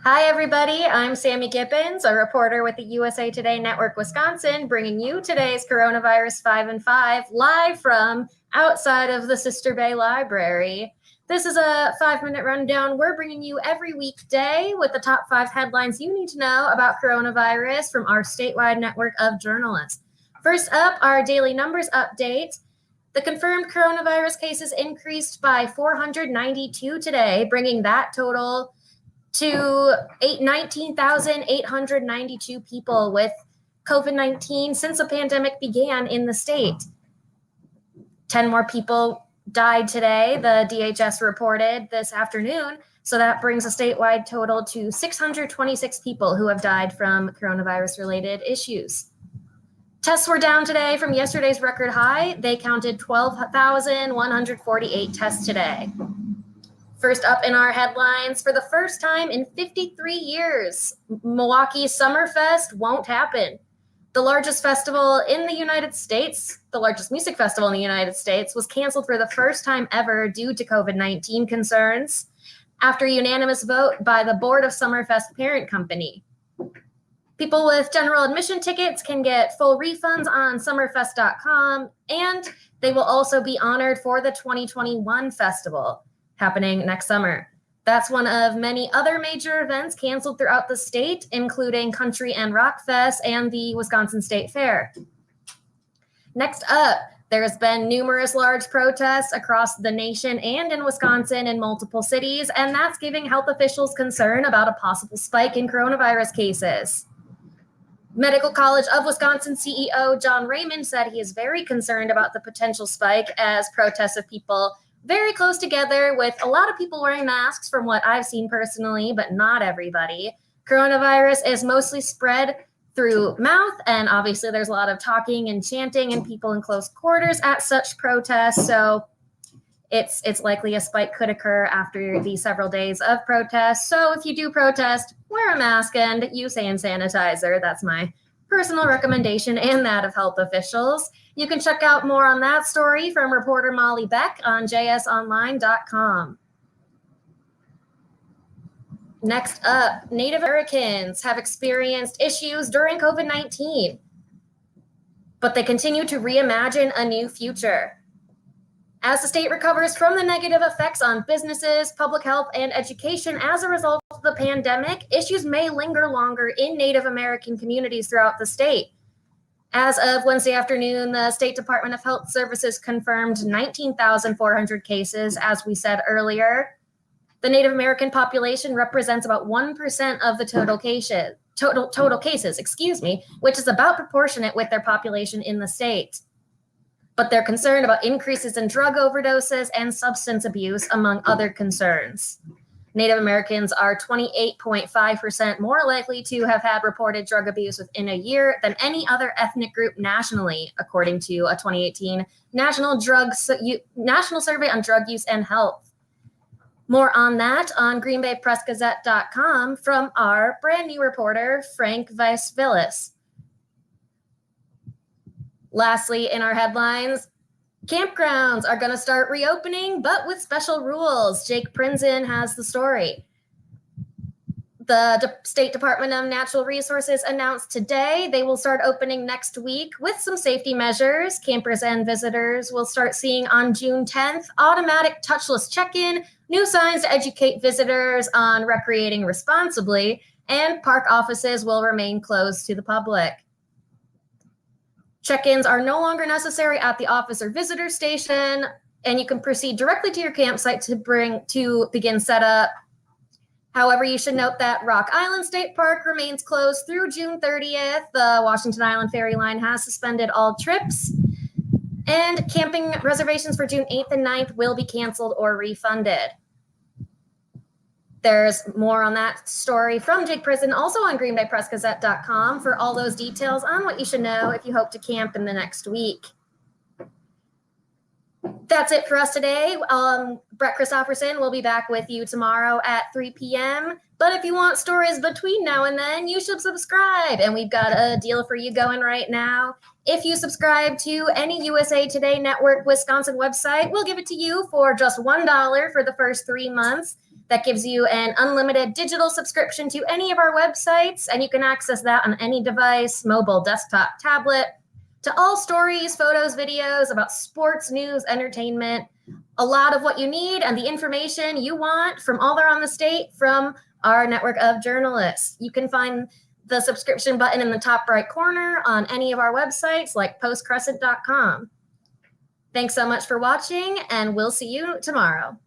Hi, everybody. I'm Sammy Gibbons, a reporter with the USA Today Network Wisconsin, bringing you today's Coronavirus 5 and 5 live from outside of the Sister Bay Library. This is a 5-minute rundown we're bringing you every weekday with the top 5 headlines you need to know about coronavirus from our statewide network of journalists. First up, our daily numbers update. The confirmed coronavirus cases increased by 492 today, bringing that total to 19,892 people with COVID-19 since the pandemic began in the state. 10 more people died today, the DHS reported this afternoon. So that brings a statewide total to 626 people who have died from coronavirus-related issues. Tests were down today from yesterday's record high. They counted 12,148 tests today. First up in our headlines, for the first time in 53 years, Milwaukee's Summerfest won't happen. The largest festival in the United States, the largest music festival in the United States, was canceled for the first time ever due to COVID-19 concerns after a unanimous vote by the Board of Summerfest parent company. People with general admission tickets can get full refunds on summerfest.com, and they will also be honored for the 2021 festival happening next summer. That's one of many other major events canceled throughout the state, including Country and Rock Fest and the Wisconsin State Fair. Next up, there's been numerous large protests across the nation and in Wisconsin in multiple cities, and that's giving health officials concern about a possible spike in coronavirus cases. Medical College of Wisconsin CEO John Raymond said he is very concerned about the potential spike as protests of people very close together with a lot of people wearing masks from what I've seen personally, but not everybody. Coronavirus is mostly spread through mouth, and obviously there's a lot of talking and chanting and people in close quarters at such protests. So it's likely a spike could occur after the several days of protests. So if you do protest, wear a mask and use hand sanitizer. That's my personal recommendation and that of health officials. You can check out more on that story from reporter Molly Beck on jsonline.com. Next up, Native Americans have experienced issues during COVID-19, but they continue to reimagine a new future. As the state recovers from the negative effects on businesses, public health, and education as a result of the pandemic, issues may linger longer in Native American communities throughout the state. As of Wednesday afternoon, the State Department of Health Services confirmed 19,400 cases, as we said earlier. The Native American population represents about 1% of the total cases, which is about proportionate with their population in the state. But they're concerned about increases in drug overdoses and substance abuse, among other concerns. Native Americans are 28.5% more likely to have had reported drug abuse within a year than any other ethnic group nationally, according to a 2018 National Survey on Drug Use and Health. More on that on greenbaypressgazette.com from our brand new reporter, Frank Weisvillis. Lastly, in our headlines, campgrounds are going to start reopening, but with special rules. Jake Prinzen has the story. The State Department of Natural Resources announced today they will start opening next week with some safety measures. Campers and visitors will start seeing on June 10th automatic touchless check-in, new signs to educate visitors on recreating responsibly, and park offices will remain closed to the public. Check-ins are no longer necessary at the office or visitor station, and you can proceed directly to your campsite to begin setup. However, you should note that Rock Island State Park remains closed through June 30th. The Washington Island Ferry Line has suspended all trips, and camping reservations for June 8th and 9th will be canceled or refunded. There's more on that story from Jake Prinzen, also on greenbaypressgazette.com for all those details on what you should know if you hope to camp in the next week. That's it for us today. Brett Christopherson will be back with you tomorrow at 3 p.m. But if you want stories between now and then, you should subscribe. And we've got a deal for you going right now. If you subscribe to any USA Today Network Wisconsin website, we'll give it to you for just $1 for the first 3 months. That gives you an unlimited digital subscription to any of our websites, and you can access that on any device, mobile, desktop, tablet, to all stories, photos, videos about sports, news, entertainment, a lot of what you need and the information you want from all around the state from our network of journalists. You can find the subscription button in the top right corner on any of our websites like postcrescent.com. Thanks so much for watching, and we'll see you tomorrow.